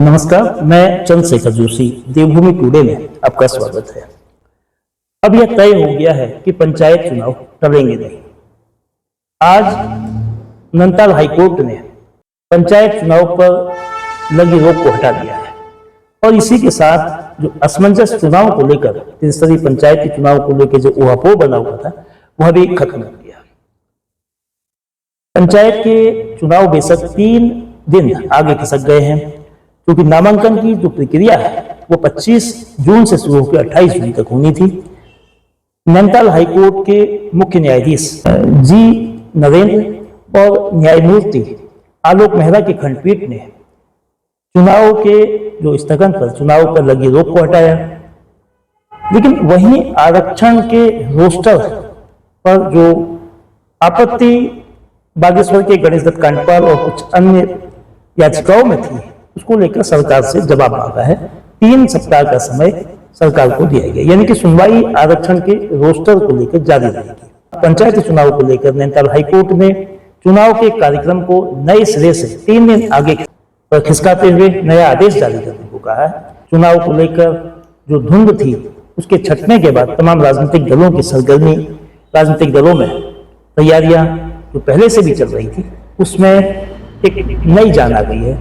नमस्कार, मैं चंद्रशेखर जोशी। देवभूमि टुडे में आपका स्वागत है। अब यह तय हो गया है कि पंचायत चुनाव टलेंगे नहीं। आज नैनीताल हाईकोर्ट ने पंचायत चुनाव पर लगी रोक को हटा दिया है और इसी के साथ जो असमंजस चुनाव को लेकर त्रिस्तरीय पंचायती चुनाव को लेकर जो ऊहापोह बना हुआ था वह भी खत्म कर दिया। पंचायत के चुनाव बेशक 3 दिन आगे खिसक गए हैं, क्योंकि नामांकन की जो प्रक्रिया है वो 25 जून से शुरू होकर 28 जून तक होनी थी। नैनीताल हाईकोर्ट के मुख्य न्यायाधीश जी नरेंद्र और न्यायमूर्ति आलोक मेहरा की खंडपीठ ने चुनाव के जो स्थगन पर चुनाव पर लगी रोक को हटाया, लेकिन वहीं आरक्षण के रोस्टर पर जो आपत्ति बागेश्वर के गणेश दत्त कांडपाल और कुछ अन्य याचिकाओं में थी उसको लेकर सरकार से जवाब मांगा है। 3 सप्ताह का समय सरकार को दिया गया, यानी कि सुनवाई आरक्षण के रोस्टर को लेकर जारी रहेगी। पंचायती चुनाव को लेकर नैनीताल हाईकोर्ट ने चुनाव के कार्यक्रम को नए सिरे से 3 दिन आगे खिसकाते हुए नया आदेश जारी करने को कहा है। चुनाव को लेकर जो धुंध थी उसके छटने के बाद तमाम राजनीतिक दलों की सरगर्मी, राजनीतिक दलों में तैयारियां जो पहले से भी चल रही थी उसमें एक नई जान आ गई है।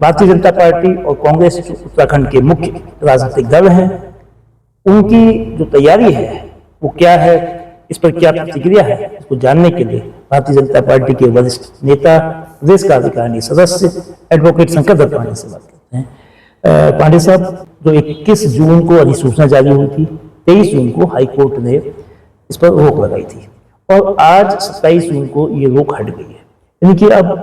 भारतीय जनता पार्टी और कांग्रेस जो उत्तराखंड के मुख्य राजनीतिक दल हैं, उनकी जो तैयारी है वो क्या है, इस पर क्या प्रतिक्रिया है, इसको जानने के लिए भारतीय जनता पार्टी के वरिष्ठ नेता, प्रदेश कार्यकारिणी सदस्य एडवोकेट शंकर दत्त पांडे से बात करते हैं। पांडे साहब, जो 21 जून को अधिसूचना जारी हुई थी, 23 जून को हाईकोर्ट ने इस पर रोक लगाई थी और आज 27 जून को ये रोक हट गई है, यानी कि अब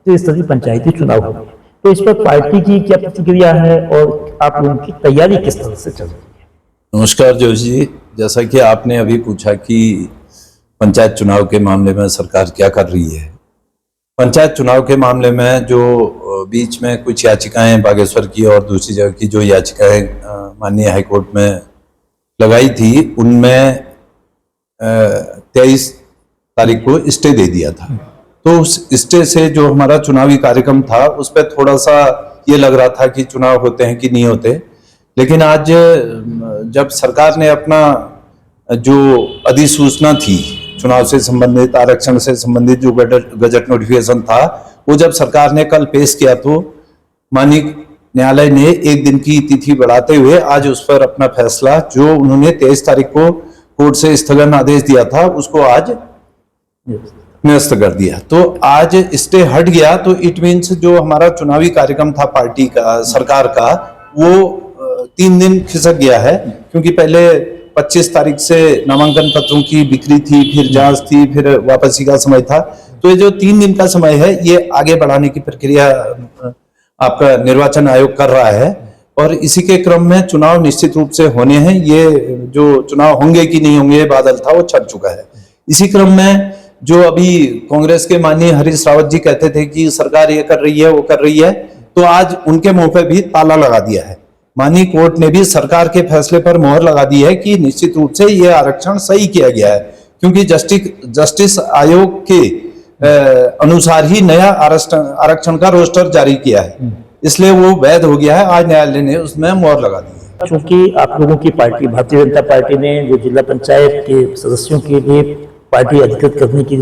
त्रिस्तरीय पंचायती चुनाव हो गए। तो इस पर पार्टी की क्या प्रतिक्रिया है और आप लोगों की तैयारी किस तरह से चल रही है? नमस्कार जोशी जी, जैसा कि आपने अभी पूछा कि पंचायत चुनाव के मामले में सरकार क्या कर रही है। पंचायत चुनाव के मामले में जो बीच में कुछ याचिकाएं बागेश्वर की और दूसरी जगह की जो याचिकाएं माननीय हाईकोर्ट में लगाई थी, उनमें 23 तारीख को स्टे दे दिया था। तो उस स्टे से जो हमारा चुनावी कार्यक्रम था उस पर थोड़ा सा ये लग रहा था कि चुनाव होते हैं कि नहीं होते, लेकिन आज जब सरकार ने अपना जो अधिसूचना थी चुनाव से संबंधित, आरक्षण से संबंधित जो गजट नोटिफिकेशन था, वो जब सरकार ने कल पेश किया तो माननीय न्यायालय ने 1 दिन की तिथि बढ़ाते हुए आज उस पर अपना फैसला, जो उन्होंने 23 तारीख को कोर्ट से स्थगन आदेश दिया था, उसको आज निरस्त कर दिया। तो आज स्टे हट गया, तो इट मीन्स जो हमारा चुनावी कार्यक्रम था पार्टी का, सरकार का, वो 3 दिन खिसक गया है, क्योंकि पहले 25 तारीख से नामांकन पत्रों की बिक्री थी, फिर जांच थी, फिर वापसी का समय था। तो ये जो 3 दिन का समय है ये आगे बढ़ाने की प्रक्रिया आपका निर्वाचन आयोग कर रहा है और इसी के क्रम में चुनाव निश्चित रूप से होने हैं। ये जो चुनाव होंगे कि नहीं होंगे बादल था वो छट चुका है। इसी क्रम में जो अभी कांग्रेस के माननीय हरीश रावत जी कहते थे कि सरकार ये कर रही है वो कर रही है, तो आज उनके मुंह पे भी ताला लगा दिया है। माननीय कोर्ट ने भी सरकार के फैसले पर मोहर लगा दी है कि निश्चित रूप से ये आरक्षण सही किया गया है, क्योंकि जस्टिस आयोग के अनुसार ही नया आरक्षण का रोस्टर जारी किया है, इसलिए वो वैध हो गया है। आज न्यायालय ने उसमें मोहर लगा दी है। क्योंकि आप लोगों की पार्टी भारतीय जनता पार्टी ने जो जिला पंचायत के सदस्यों के लिए पार्टी अधिकृत करने की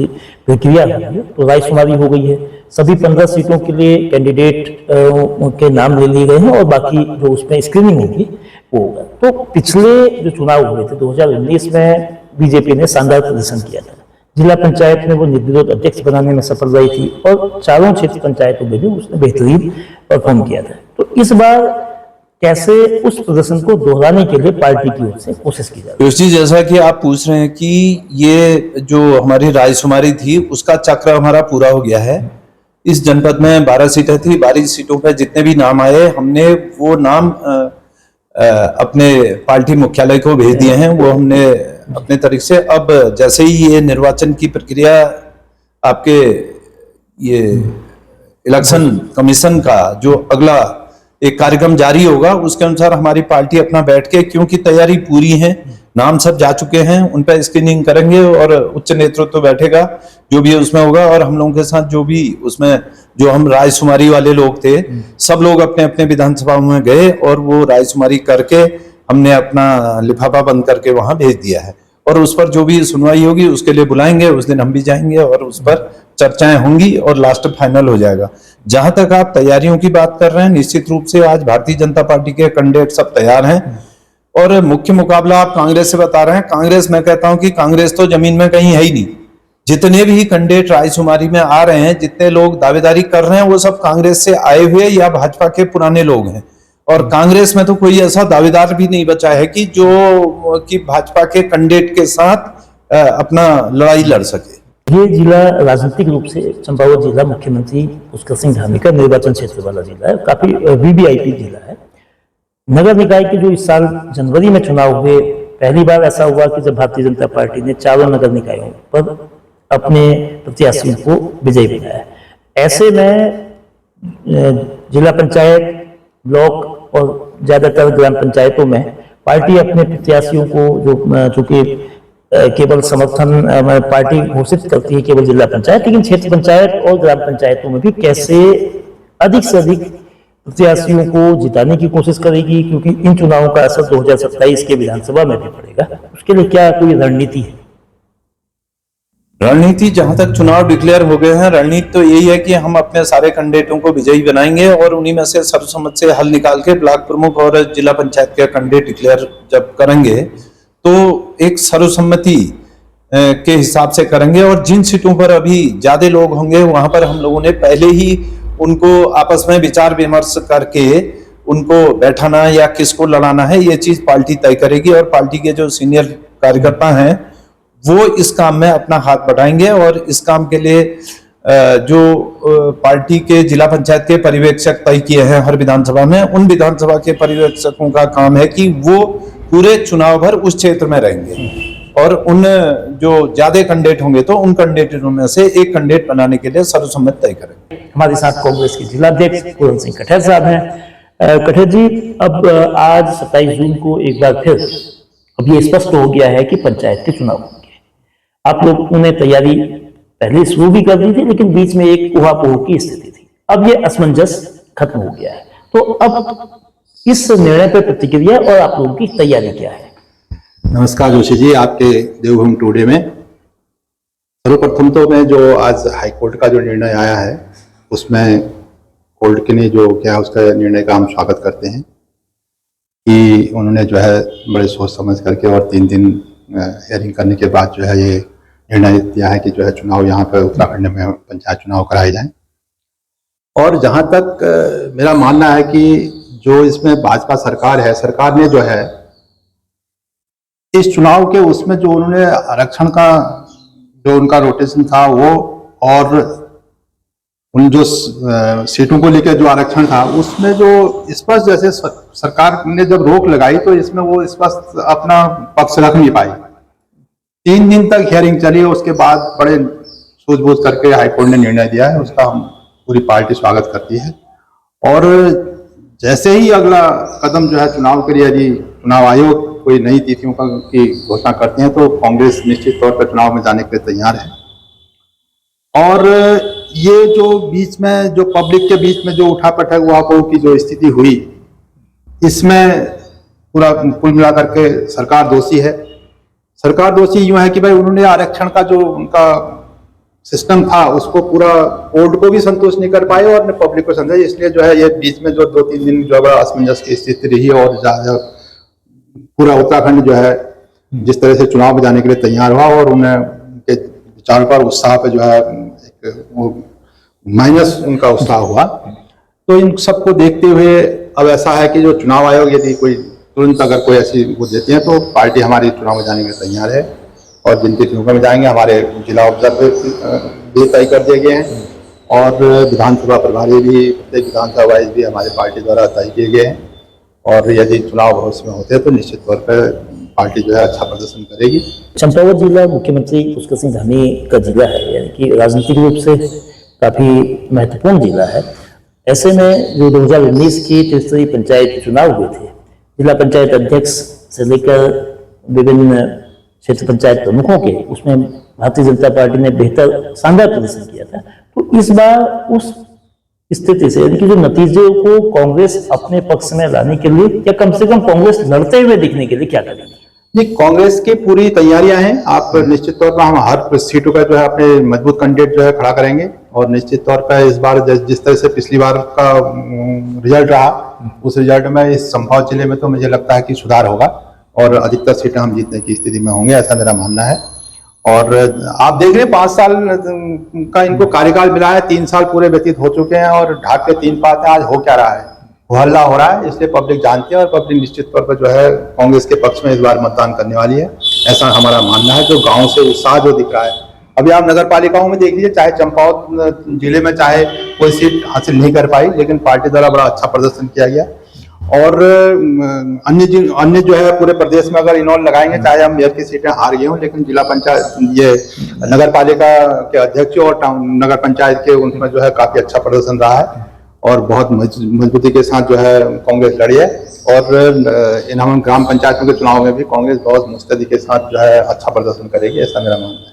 प्रक्रिया हुई है, तो रायशुमारी हो गई है। सभी 15 सीटों के लिए कैंडिडेट के नाम ले लिए गए हैं और बाकी जो उसमें स्क्रीनिंग होगी वो होगा। तो पिछले जो चुनाव हुए थे 2019 में बीजेपी ने शानदार प्रदर्शन किया था, जिला पंचायत में वो निर्विरोध अध्यक्ष बनाने में सफल रही थी और चारों क्षेत्र पंचायतों में भी उसने बेहतरीन परफॉर्म किया था। तो इस बार कैसे उस प्रदर्शन को दोहराने के लिए पार्टी की ओर से कोशिश की जाए? जोशी, जैसा कि आप पूछ रहे हैं कि ये जो हमारी रायशुमारी थी उसका चक्र हमारा पूरा हो गया है। इस जनपद में 12 सीटें थी, 12 सीटों पर जितने भी नाम आए हमने वो नाम अपने पार्टी मुख्यालय को भेज दिए हैं। वो हमने अपने तरीके से, अब जैसे ही ये निर्वाचन की प्रक्रिया आपके ये इलेक्शन कमीशन का जो अगला एक कार्यक्रम जारी होगा उसके अनुसार हमारी पार्टी अपना बैठ के, क्योंकि तैयारी पूरी है, नाम सब जा चुके हैं, उन पर स्क्रीनिंग करेंगे और उच्च नेतृत्व बैठेगा, जो भी उसमें होगा। और हम लोगों के साथ जो भी उसमें जो हम रायशुमारी वाले लोग थे, सब लोग अपने अपने विधानसभा में गए और वो रायशुमारी करके हमने अपना लिफाफा बंद करके वहां भेज दिया है। और उस पर जो भी सुनवाई होगी उसके लिए बुलाएंगे, उस दिन हम भी जाएंगे और उस पर चर्चाएं होंगी और लास्ट फाइनल हो जाएगा। जहां तक आप तैयारियों की बात कर रहे हैं, निश्चित रूप से आज भारतीय जनता पार्टी के कैंडिडेट सब तैयार हैं और मुख्य मुकाबला आप कांग्रेस से बता रहे हैं। कांग्रेस, मैं कहता हूं कि कांग्रेस तो जमीन में कहीं है ही नहीं। जितने भी कैंडिडेट रायशुमारी में आ रहे हैं, जितने लोग दावेदारी कर रहे हैं, वो सब कांग्रेस से आए हुए या भाजपा के पुराने लोग हैं। और कांग्रेस में तो कोई ऐसा दावेदार भी नहीं बचा है कि जो कि भाजपा के कैंडिडेट के साथ अपना लड़ाई लड़ सके। ये जिला राजनीतिक रूप से चंपावत जिला मुख्यमंत्री पुष्कर सिंह धामी का निर्वाचन क्षेत्र वाला जिला है, काफी वीवीआईपी जिला है। नगर निकाय के जो इस साल जनवरी में चुनाव हुए, पहली बार ऐसा हुआ कि जब भारतीय जनता पार्टी ने चारों नगर निकायों पर अपने प्रत्याशियों को विजयी बनाया। ऐसे में जिला पंचायत, ब्लॉक और ज्यादातर ग्राम पंचायतों में पार्टी अपने प्रत्याशियों को, जो चूंकि केवल समर्थन पार्टी घोषित करती है केवल जिला पंचायत, लेकिन क्षेत्र पंचायत और ग्राम पंचायतों में भी कैसे अधिक से अधिक प्रत्याशियों को जिताने की कोशिश करेगी, क्योंकि इन चुनावों का असर 2027 के विधानसभा में भी पड़ेगा। उसके लिए क्या कोई रणनीति है? रणनीति, जहां तक चुनाव डिक्लेयर हो गए हैं, रणनीति तो यही है कि हम अपने सारे कैंडिडेटों को विजयी बनाएंगे और उन्हीं में से सर्वसम्मत से हल निकाल के ब्लॉक प्रमुख और जिला पंचायत के कैंडिडेट डिक्लेयर जब करेंगे तो एक सर्वसम्मति के हिसाब से करेंगे। और जिन सीटों पर अभी ज्यादा लोग होंगे वहां पर हम लोगों ने पहले ही उनको आपस में विचार विमर्श करके उनको बैठाना या किसको लड़ाना है, ये चीज पार्टी तय करेगी। और पार्टी के जो सीनियर कार्यकर्ता हैं वो इस काम में अपना हाथ बढ़ाएंगे। और इस काम के लिए जो पार्टी के जिला पंचायत के पर्यवेक्षक तय किए हैं हर विधानसभा में, उन विधानसभा के पर्यवेक्षकों का काम है कि वो पूरे चुनाव भर उस क्षेत्र में रहेंगे और उन जो ज्यादा कैंडिडेट होंगे तो उन कैंडिडेटों में से एक कैंडिडेट बनाने के लिए सर्वसम्मत तय करेंगे। हमारे साथ कांग्रेस के जिलाध्यक्ष पूरन सिंह कठेर साहब हैं। कठेर जी, अब आज 27 जून को एक बार फिर अब ये स्पष्ट हो गया है कि पंचायत के चुनाव होंगे। आप लोगों ने तैयारी पहले शुरू भी कर दी थी, लेकिन बीच में एक उहापोह की स्थिति थी। अब ये असमंजस खत्म हो गया है, तो अब इस निर्णय पर प्रतिक्रिया और आप लोगों की तैयारी क्या है? नमस्कार जोशी जी, आपके देवभूमि टुडे में सर्वप्रथम तो मैं जो आज हाईकोर्ट का जो निर्णय आया है उसमें कोर्ट के ने जो क्या उसका निर्णय का हम स्वागत करते हैं कि उन्होंने जो है बड़े सोच समझ करके और 3 दिन हियरिंग करने के बाद जो है ये निर्णय दिया है कि जो है चुनाव यहाँ पर उत्तराखंड में पंचायत चुनाव कराए जाएं। और जहाँ तक मेरा मानना है कि जो इसमें भाजपा सरकार है, सरकार ने जो है इस चुनाव के उसमें जो उन्होंने आरक्षण का जो उनका रोटेशन था वो और उन जो सीटों को लेकर जो आरक्षण था उसमें जो स्पष्ट जैसे सरकार ने जब रोक लगाई तो इसमें वो स्पष्ट अपना पक्ष रख नहीं पाई। 3 दिन तक हियरिंग चली, उसके बाद बड़े सूझबूझ करके हाईकोर्ट ने निर्णय दिया है, उसका हम पूरी पार्टी स्वागत करती है। और जैसे ही अगला कदम जो है चुनाव के लिए यदि चुनाव आयोग कोई नई तिथियों की घोषणा करते हैं तो कांग्रेस निश्चित तौर पर चुनाव में जाने के लिए तैयार है। और ये जो बीच में जो पब्लिक के बीच में जो उठापटक उहापोह की जो स्थिति हुई, इसमें पूरा कुल मिलाकर के सरकार दोषी है। सरकार दोषी यूं है कि भाई उन्होंने आरक्षण का जो उनका सिस्टम था उसको पूरा कोर्ट को भी संतुष्ट नहीं कर पाए और पब्लिक को समझाए, इसलिए जो है ये बीच में जो 2-3 दिन जो बड़ा असमंजस की स्थिति रही और पूरा उत्तराखंड जो है जिस तरह से चुनाव में जाने के लिए तैयार हुआ और उनके विचारों पर उत्साह पे जो है वो माइनस उनका उत्साह हुआ। तो इन सबको देखते हुए अब ऐसा है कि जो चुनाव आयोग यदि कोई तुरंत अगर कोई ऐसी वो देते हैं तो पार्टी हमारी चुनाव में जाने के लिए तैयार है और जिन तिथियों में जाएंगे हमारे जिला ऑब्जर्वर भी तय कर दिए गए हैं और विधानसभा प्रभारी भी प्रत्येक विधानसभा वाइज भी हमारी पार्टी द्वारा तय किए गए हैं। और यदि चुनाव भविष्य में होते हैं तो निश्चित तौर पर पार्टी जो है अच्छा प्रदर्शन करेगी। चंपावत जिला मुख्यमंत्री पुष्कर सिंह धामी का जिला है, यानी कि राजनीतिक रूप से काफी महत्वपूर्ण जिला है। ऐसे में जो 2019 के त्रिस्तरीय पंचायत चुनाव हुए थे, जिला पंचायत अध्यक्ष से लेकर विभिन्न क्षेत्र पंचायत प्रमुखों के, उसमें भारतीय जनता पार्टी ने बेहतर शानदार प्रदर्शन किया था। तो इस बार उस स्थिति से, यानी कि जो नतीजे को कांग्रेस अपने पक्ष में लाने के लिए या कम से कम कांग्रेस लड़ते हुए दिखने के लिए क्या करेगी? नहीं, कांग्रेस की पूरी तैयारियां हैं। आप निश्चित तौर पर हम हर सीटों पर जो है अपने मजबूत कैंडिडेट जो है खड़ा करेंगे, और निश्चित तौर पर इस बार जिस तरह से पिछली बार का रिजल्ट रहा, उस रिजल्ट में इस संभाव जिले में तो मुझे लगता है कि सुधार होगा और अधिकतर सीटें हम जीतने की स्थिति में होंगे, ऐसा मेरा मानना है। और आप देख रहे हैं 5 साल का इनको कार्यकाल मिला है, 3 साल पूरे व्यतीत हो चुके हैं और ढाक के 3 पाते आज हो क्या रहा है, हो हल्ला हो रहा है। इसलिए पब्लिक जानती है और पब्लिक निश्चित तौर पर जो है कांग्रेस के पक्ष में इस बार मतदान करने वाली है, ऐसा हमारा मानना है। जो गांव से उत्साह जो दिख रहा है, अभी आप नगर पालिकाओं में देख लीजिए, चाहे चंपावत जिले में चाहे कोई सीट हासिल नहीं कर पाई, लेकिन पार्टी द्वारा बड़ा अच्छा प्रदर्शन किया गया। और अन्य जो है पूरे प्रदेश में अगर इन्वॉल्व लगाएंगे, चाहे हम मेयर की सीटें हार गए हों, लेकिन जिला पंचायत, ये नगर पालिका के अध्यक्ष और नगर पंचायत के, उनमें जो है काफी अच्छा प्रदर्शन रहा है और बहुत मजबूती के साथ जो है कांग्रेस लड़ी है। और इन हम ग्राम पंचायतों के चुनाव में भी कांग्रेस बहुत मुस्तैदी के साथ जो है अच्छा प्रदर्शन करेगी, ऐसा मेरा मानना है।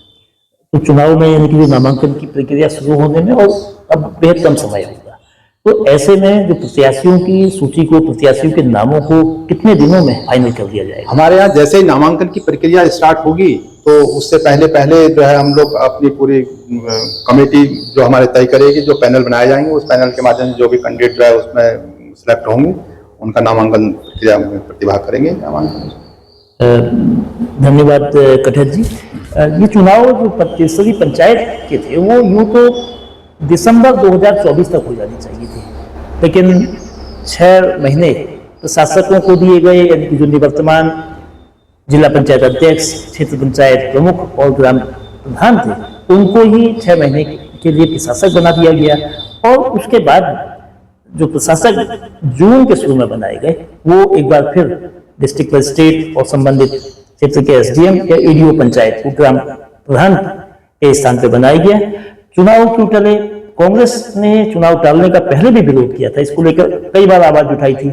तो चुनाव में यानी कि जो नामांकन की प्रक्रिया शुरू होने में और अब बेहद कम समय होगा, तो ऐसे में जो प्रत्याशियों की सूची को, प्रत्याशियों के नामों को कितने दिनों में फाइनल कर दिया जाएगा? हमारे यहाँ जैसे ही नामांकन की प्रक्रिया स्टार्ट होगी, तो उससे पहले जो है हम लोग अपनी पूरी कमेटी जो हमारे तय करेगी, जो पैनल बनाए जाएंगे, उस पैनल के माध्यम से जो भी कैंडिडेट जो है उसमें सिलेक्ट होंगे, उनका नामांकन प्रक्रिया में प्रतिभाग करेंगे। धन्यवाद कटहर जी। ये चुनाव जो त्रिस्तरीय पंचायत के थे, वो यूं तो दिसंबर 2024 तक हो जानी चाहिए थे, लेकिन 6 महीने प्रशासकों को दिए गए, यानी कि जो निवर्तमान जिला पंचायत अध्यक्ष, क्षेत्र पंचायत प्रमुख और ग्राम प्रधान थे, उनको ही 6 महीने के लिए प्रशासक बना दिया गया। और उसके बाद जो प्रशासक जून के शुरू में बनाए गए, वो एक बार फिर डिस्ट्रिक्ट मजिस्ट्रेट और संबंधित क्षेत्र के एसडीएम या ईडीओ पंचायत को ग्राम प्रधान के स्थान पर बनाया गया। चुनाव क्यों टले? कांग्रेस ने चुनाव टालने का पहले भी विरोध किया था, इसको लेकर कई बार आवाज उठाई थी।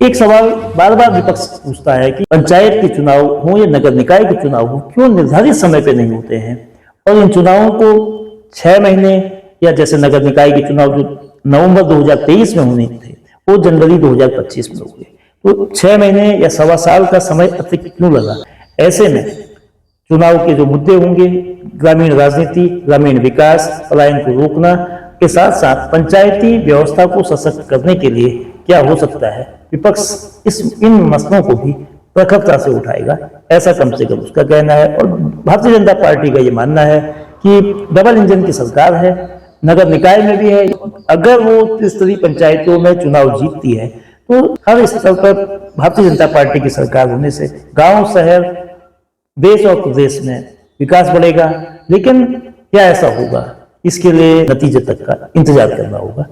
एक सवाल बार बार विपक्ष पूछता है कि पंचायत के चुनाव हो या नगर निकाय के चुनाव हो, क्यों निर्धारित समय पे नहीं होते हैं? और इन चुनावों को 6 महीने, या जैसे नगर निकाय के चुनाव जो नवंबर 2023 में होने थे, वो जनवरी 2025 में हुए। तो 6 महीने या सवा साल का समय अतिरिक्त क्यों लगा? ऐसे में चुनाव के जो मुद्दे होंगे, ग्रामीण राजनीति, ग्रामीण विकास, पलायन को रोकना के साथ साथ पंचायती व्यवस्था को सशक्त करने के लिए क्या हो सकता है, विपक्ष इन मसलों को भी प्रखरता से उठाएगा, ऐसा कम से कम उसका कहना है। और भारतीय जनता पार्टी का ये मानना है कि डबल इंजन की सरकार है, नगर निकाय में भी है। अगर वो त्रिस्तरीय पंचायतों में चुनाव जीतती है, तो हर स्तर पर भारतीय जनता पार्टी की सरकार होने से गांव, शहर, देश और प्रदेश में विकास बढ़ेगा। लेकिन क्या ऐसा होगा, इसके लिए नतीजे तक का इंतजार करना होगा।